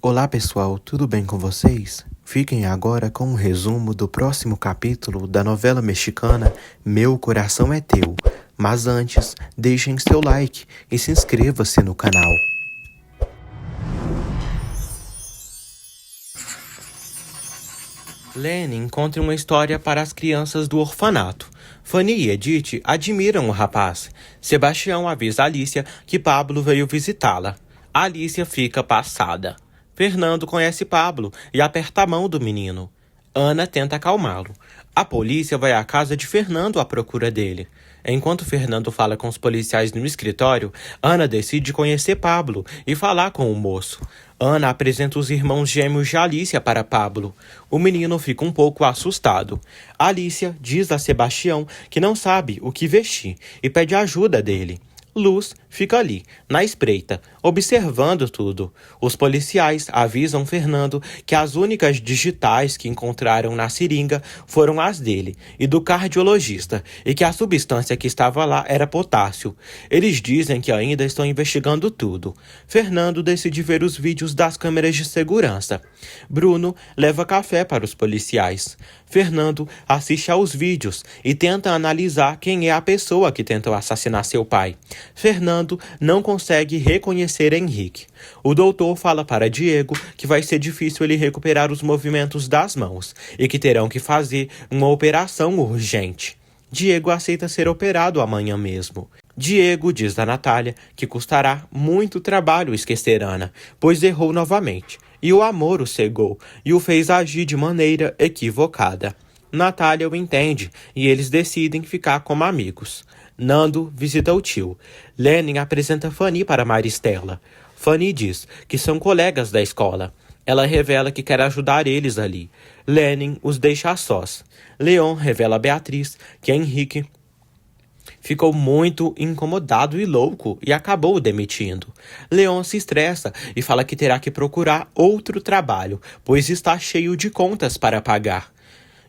Olá pessoal, tudo bem com vocês? Fiquem agora com um resumo do próximo capítulo da novela mexicana Meu Coração é Teu. Mas antes, deixem seu like e se inscreva-se no canal. Lenny encontra uma história para as crianças do orfanato. Fanny e Edith admiram o rapaz. Sebastião avisa Alicia que Pablo veio visitá-la. Alicia fica passada. Fernando conhece Pablo e aperta a mão do menino. Ana tenta acalmá-lo. A polícia vai à casa de Fernando à procura dele. Enquanto Fernando fala com os policiais no escritório, Ana decide conhecer Pablo e falar com o moço. Ana apresenta os irmãos gêmeos de Alicia para Pablo. O menino fica um pouco assustado. Alicia diz a Sebastião que não sabe o que vestir e pede ajuda dele. Luz fica ali, na espreita, observando tudo. Os policiais avisam Fernando que as únicas digitais que encontraram na seringa foram as dele e do cardiologista, e que a substância que estava lá era potássio. Eles dizem que ainda estão investigando tudo. Fernando decide ver os vídeos das câmeras de segurança. Bruno leva café para os policiais. Fernando assiste aos vídeos e tenta analisar quem é a pessoa que tentou assassinar seu pai. Fernando não consegue reconhecer Henrique. O doutor fala para Diego que vai ser difícil ele recuperar os movimentos das mãos e que terão que fazer uma operação urgente. Diego aceita ser operado amanhã mesmo. Diego diz a Natália que custará muito trabalho esquecer Ana, pois errou novamente, e o amor o cegou e o fez agir de maneira equivocada. Natália o entende e eles decidem ficar como amigos. Nando visita o tio. Lenin apresenta Fanny para Maristela. Fanny diz que são colegas da escola. Ela revela que quer ajudar eles ali. Lenin os deixa a sós. Leon revela a Beatriz que Henrique ficou muito incomodado e louco e acabou o demitindo. Leon se estressa e fala que terá que procurar outro trabalho, pois está cheio de contas para pagar.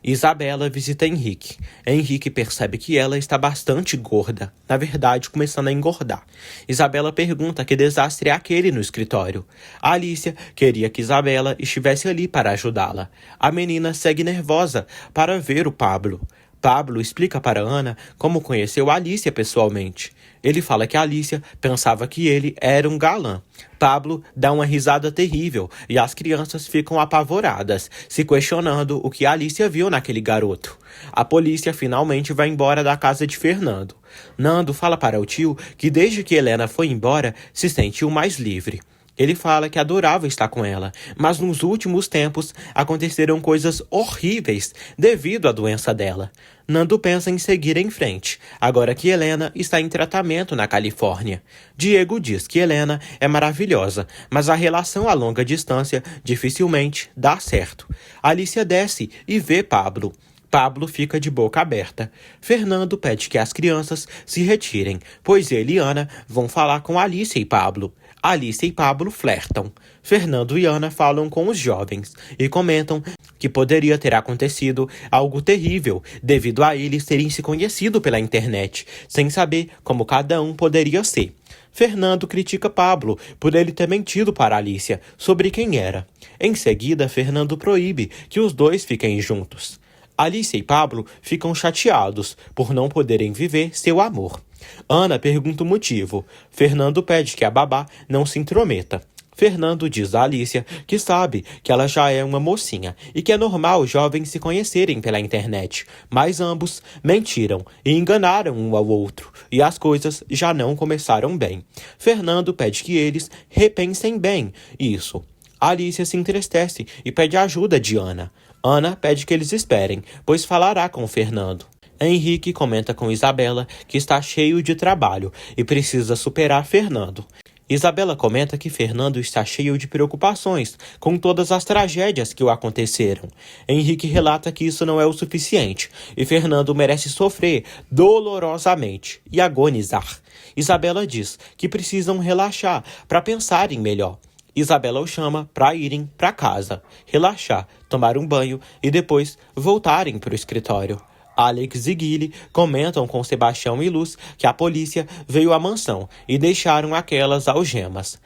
Isabela visita Henrique. Henrique percebe que ela está bastante gorda, na verdade começando a engordar. Isabela pergunta que desastre é aquele no escritório. A Alicia queria que Isabela estivesse ali para ajudá-la. A menina segue nervosa para ver o Pablo. Pablo explica para Ana como conheceu a Alicia pessoalmente. Ele fala que a Alicia pensava que ele era um galã. Pablo dá uma risada terrível e as crianças ficam apavoradas, se questionando o que a Alicia viu naquele garoto. A polícia finalmente vai embora da casa de Fernando. Nando fala para o tio que desde que Helena foi embora, se sentiu mais livre. Ele fala que adorava estar com ela, mas nos últimos tempos aconteceram coisas horríveis devido à doença dela. Nando pensa em seguir em frente, agora que Helena está em tratamento na Califórnia. Diego diz que Helena é maravilhosa, mas a relação a longa distância dificilmente dá certo. Alicia desce e vê Pablo. Pablo fica de boca aberta. Fernando pede que as crianças se retirem, pois ele e Ana vão falar com Alicia e Pablo. Alicia e Pablo flertam. Fernando e Ana falam com os jovens e comentam que poderia ter acontecido algo terrível devido a eles terem se conhecido pela internet, sem saber como cada um poderia ser. Fernando critica Pablo por ele ter mentido para Alicia sobre quem era. Em seguida, Fernando proíbe que os dois fiquem juntos. Alicia e Pablo ficam chateados por não poderem viver seu amor. Ana pergunta o motivo. Fernando pede que a babá não se intrometa. Fernando diz a Alicia que sabe que ela já é uma mocinha e que é normal os jovens se conhecerem pela internet, mas ambos mentiram e enganaram um ao outro e as coisas já não começaram bem. Fernando pede que eles repensem bem isso. Alicia se entristece e pede ajuda de Ana. Ana pede que eles esperem, pois falará com Fernando. Henrique comenta com Isabela que está cheio de trabalho e precisa superar Fernando. Isabela comenta que Fernando está cheio de preocupações com todas as tragédias que o aconteceram. Henrique relata que isso não é o suficiente e Fernando merece sofrer dolorosamente e agonizar. Isabela diz que precisam relaxar para pensarem melhor. Isabela o chama para irem para casa, relaxar, tomar um banho e depois voltarem para o escritório. Alex e Guile comentam com Sebastião e Luz que a polícia veio à mansão e deixaram aquelas algemas.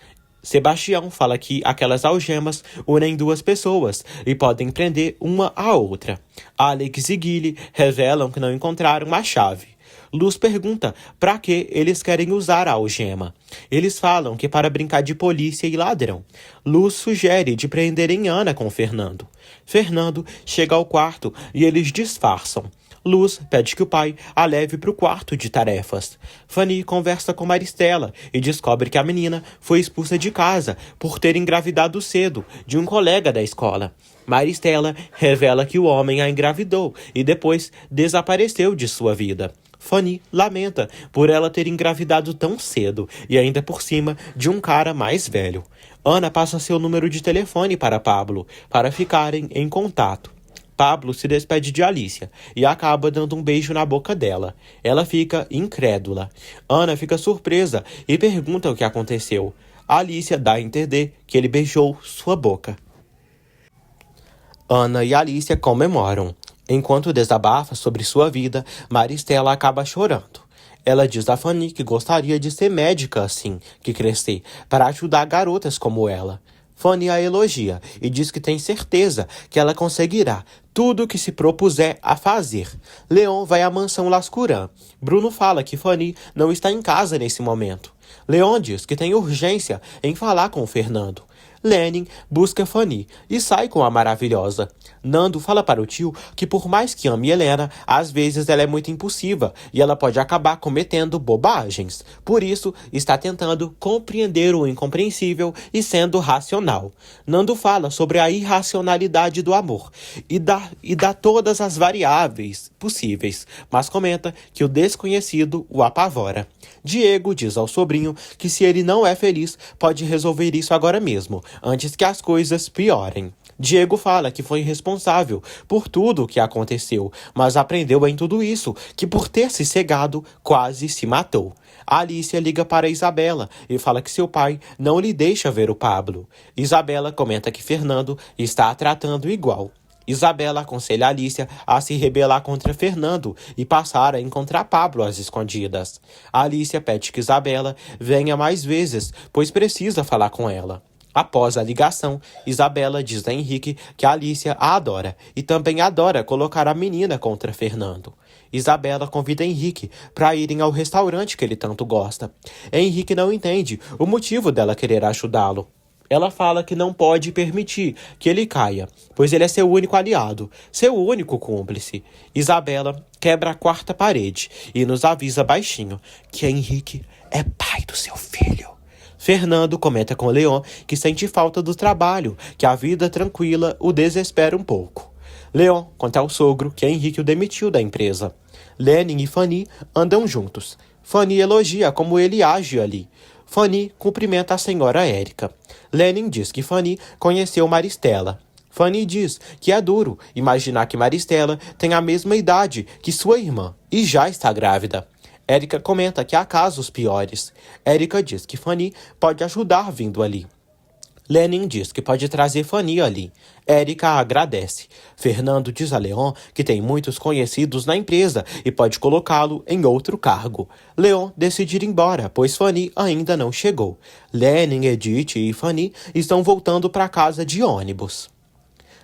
Sebastião fala que aquelas algemas unem duas pessoas e podem prender uma à outra. Alex e Gilly revelam que não encontraram a chave. Luz pergunta para que eles querem usar a algema. Eles falam que para brincar de polícia e ladrão. Luz sugere de prenderem Ana com Fernando. Fernando chega ao quarto e eles disfarçam. Luz pede que o pai a leve para o quarto de tarefas. Fanny conversa com Maristela e descobre que a menina foi expulsa de casa por ter engravidado cedo de um colega da escola. Maristela revela que o homem a engravidou e depois desapareceu de sua vida. Fanny lamenta por ela ter engravidado tão cedo e ainda por cima de um cara mais velho. Ana passa seu número de telefone para Pablo para ficarem em contato. Pablo se despede de Alicia e acaba dando um beijo na boca dela. Ela fica incrédula. Ana fica surpresa e pergunta o que aconteceu. Alicia dá a entender que ele beijou sua boca. Ana e Alicia comemoram. Enquanto desabafa sobre sua vida, Maristela acaba chorando. Ela diz a Fanny que gostaria de ser médica assim que crescer, para ajudar garotas como ela. Fanny a elogia e diz que tem certeza que ela conseguirá tudo o que se propuser a fazer. Leon vai à mansão Lascurã. Bruno fala que Fanny não está em casa nesse momento. Leon diz que tem urgência em falar com Fernando. Lenin busca Fanny e sai com a maravilhosa. Nando fala para o tio que por mais que ame Helena, às vezes ela é muito impulsiva e ela pode acabar cometendo bobagens. Por isso, está tentando compreender o incompreensível e sendo racional. Nando fala sobre a irracionalidade do amor e dá todas as variáveis possíveis, mas comenta que o desconhecido o apavora. Diego diz ao sobrinho que se ele não é feliz, pode resolver isso agora mesmo, antes que as coisas piorem. Diego fala que foi responsável por tudo o que aconteceu, mas aprendeu em tudo isso que por ter se cegado, quase se matou. Alicia liga para Isabela e fala que seu pai não lhe deixa ver o Pablo. Isabela comenta que Fernando está a tratando igual. Isabela aconselha Alicia a se rebelar contra Fernando e passar a encontrar Pablo às escondidas. Alicia pede que Isabela venha mais vezes, pois precisa falar com ela. Após a ligação, Isabela diz a Henrique que Alicia a adora e também adora colocar a menina contra Fernando. Isabela convida Henrique para irem ao restaurante que ele tanto gosta. Henrique não entende o motivo dela querer ajudá-lo. Ela fala que não pode permitir que ele caia, pois ele é seu único aliado, seu único cúmplice. Isabela quebra a quarta parede e nos avisa baixinho que Henrique é pai do seu filho. Fernando comenta com Leon que sente falta do trabalho, que a vida tranquila o desespera um pouco. Leon conta ao sogro que Henrique o demitiu da empresa. Lenin e Fanny andam juntos. Fanny elogia como ele age ali. Fanny cumprimenta a senhora Érica. Lenin diz que Fanny conheceu Maristela. Fanny diz que é duro imaginar que Maristela tem a mesma idade que sua irmã e já está grávida. Érica comenta que há casos piores. Érica diz que Fanny pode ajudar vindo ali. Lenin diz que pode trazer Fanny ali. Érica agradece. Fernando diz a Leon que tem muitos conhecidos na empresa e pode colocá-lo em outro cargo. Leon decide ir embora, pois Fanny ainda não chegou. Lenin, Edith e Fanny estão voltando para casa de ônibus.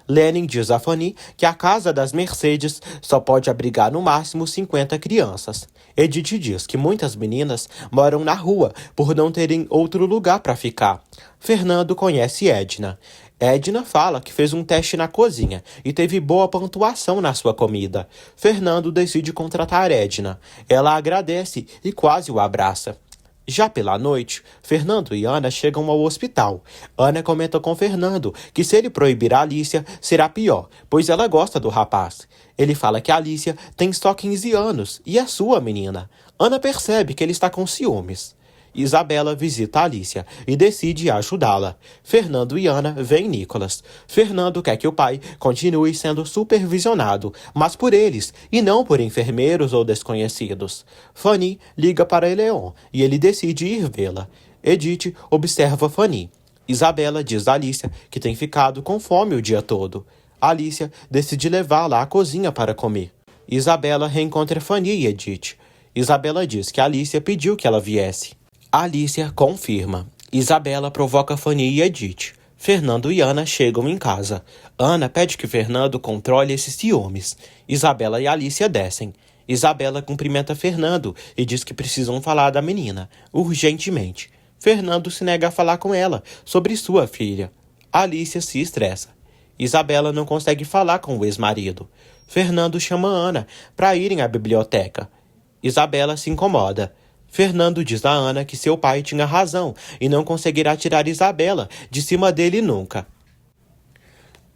Lenin diz a Fanny que a casa das Mercedes só pode abrigar no máximo 50 crianças. Edith diz que muitas meninas moram na rua por não terem outro lugar para ficar. Fernando conhece Edna. Edna fala que fez um teste na cozinha e teve boa pontuação na sua comida. Fernando decide contratar Edna. Ela agradece e quase o abraça. Já pela noite, Fernando e Ana chegam ao hospital. Ana comenta com Fernando que se ele proibir a Alicia, será pior, pois ela gosta do rapaz. Ele fala que a Alicia tem só 15 anos e é sua menina. Ana percebe que ele está com ciúmes. Isabela visita a Alicia e decide ajudá-la. Fernando e Ana veem Nicolas. Fernando quer que o pai continue sendo supervisionado, mas por eles e não por enfermeiros ou desconhecidos. Fanny liga para Leon e ele decide ir vê-la. Edith observa Fanny. Isabela diz a Alicia que tem ficado com fome o dia todo. Alicia decide levá-la à cozinha para comer. Isabela reencontra Fanny e Edith. Isabela diz que Alicia pediu que ela viesse. Alicia confirma. Isabela provoca Fanny e Edith. Fernando e Ana chegam em casa. Ana pede que Fernando controle esses ciúmes. Isabela e Alicia descem. Isabela cumprimenta Fernando e diz que precisam falar da menina, urgentemente. Fernando se nega a falar com ela sobre sua filha. Alicia se estressa. Isabela não consegue falar com o ex-marido. Fernando chama Ana para irem à biblioteca. Isabela se incomoda. Fernando diz a Ana que seu pai tinha razão e não conseguirá tirar Isabela de cima dele nunca.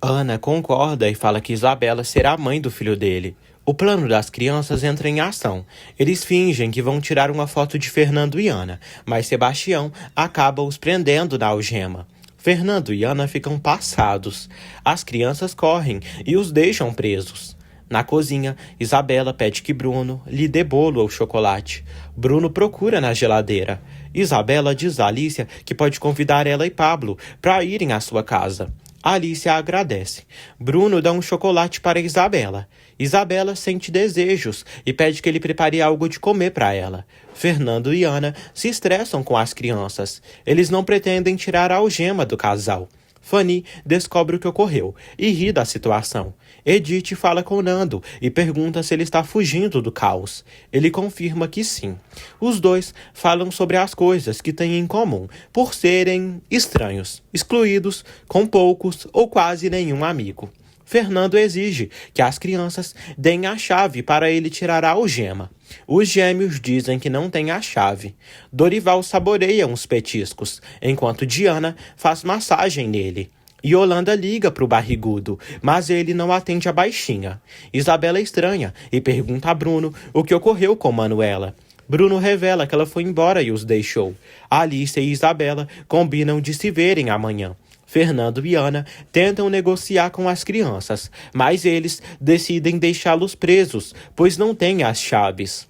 Ana concorda e fala que Isabela será a mãe do filho dele. O plano das crianças entra em ação. Eles fingem que vão tirar uma foto de Fernando e Ana, mas Sebastião acaba os prendendo na algema. Fernando e Ana ficam passados. As crianças correm e os deixam presos. Na cozinha, Isabela pede que Bruno lhe dê bolo ou chocolate. Bruno procura na geladeira. Isabela diz a Alicia que pode convidar ela e Pablo para irem à sua casa. Alicia agradece. Bruno dá um chocolate para Isabela. Isabela sente desejos e pede que ele prepare algo de comer para ela. Fernando e Ana se estressam com as crianças. Eles não pretendem tirar a algema do casal. Fanny descobre o que ocorreu e ri da situação. Edith fala com Nando e pergunta se ele está fugindo do caos. Ele confirma que sim. Os dois falam sobre as coisas que têm em comum por serem estranhos, excluídos, com poucos ou quase nenhum amigo. Fernando exige que as crianças deem a chave para ele tirar a algema. Os gêmeos dizem que não têm a chave. Dorival saboreia uns petiscos, enquanto Diana faz massagem nele. Yolanda liga para o barrigudo, mas ele não atende a baixinha. Isabela estranha e pergunta a Bruno o que ocorreu com Manuela. Bruno revela que ela foi embora e os deixou. Alice e Isabela combinam de se verem amanhã. Fernando e Ana tentam negociar com as crianças, mas eles decidem deixá-los presos, pois não têm as chaves.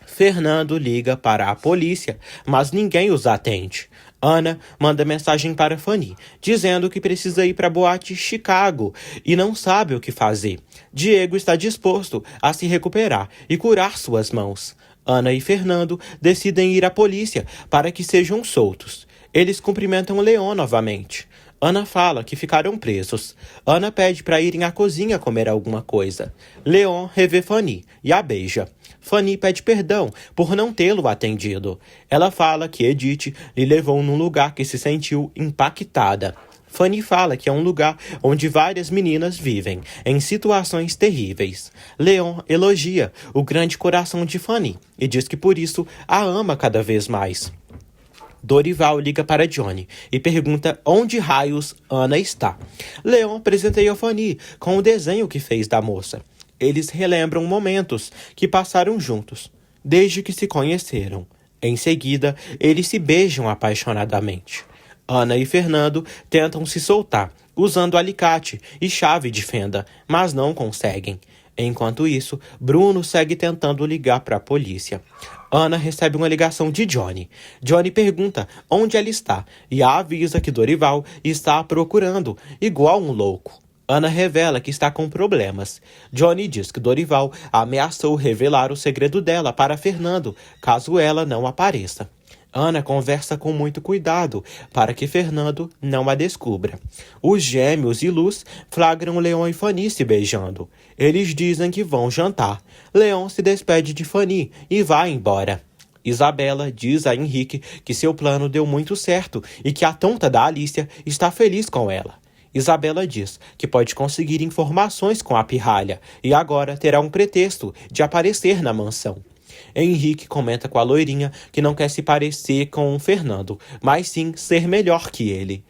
Fernando liga para a polícia, mas ninguém os atende. Ana manda mensagem para Fanny, dizendo que precisa ir para a boate Chicago e não sabe o que fazer. Diego está disposto a se recuperar e curar suas mãos. Ana e Fernando decidem ir à polícia para que sejam soltos. Eles cumprimentam Leon novamente. Ana fala que ficaram presos. Ana pede para irem à cozinha comer alguma coisa. Leon revê Fanny e a beija. Fanny pede perdão por não tê-lo atendido. Ela fala que Edith lhe levou num lugar que se sentiu impactada. Fanny fala que é um lugar onde várias meninas vivem, em situações terríveis. Leon elogia o grande coração de Fanny e diz que por isso a ama cada vez mais. Dorival liga para Johnny e pergunta onde raios Ana está. Leon presenteia Fanny com o desenho que fez da moça. Eles relembram momentos que passaram juntos, desde que se conheceram. Em seguida, eles se beijam apaixonadamente. Ana e Fernando tentam se soltar, usando alicate e chave de fenda, mas não conseguem. Enquanto isso, Bruno segue tentando ligar para a polícia. Ana recebe uma ligação de Johnny. Johnny pergunta onde ela está e a avisa que Dorival está a procurando, igual um louco. Ana revela que está com problemas. Johnny diz que Dorival ameaçou revelar o segredo dela para Fernando, caso ela não apareça. Ana conversa com muito cuidado para que Fernando não a descubra. Os gêmeos e Luz flagram Leon e Fanny se beijando. Eles dizem que vão jantar. Leon se despede de Fanny e vai embora. Isabela diz a Henrique que seu plano deu muito certo e que a tonta da Alicia está feliz com ela. Isabela diz que pode conseguir informações com a pirralha e agora terá um pretexto de aparecer na mansão. Henrique comenta com a loirinha que não quer se parecer com o Fernando, mas sim ser melhor que ele.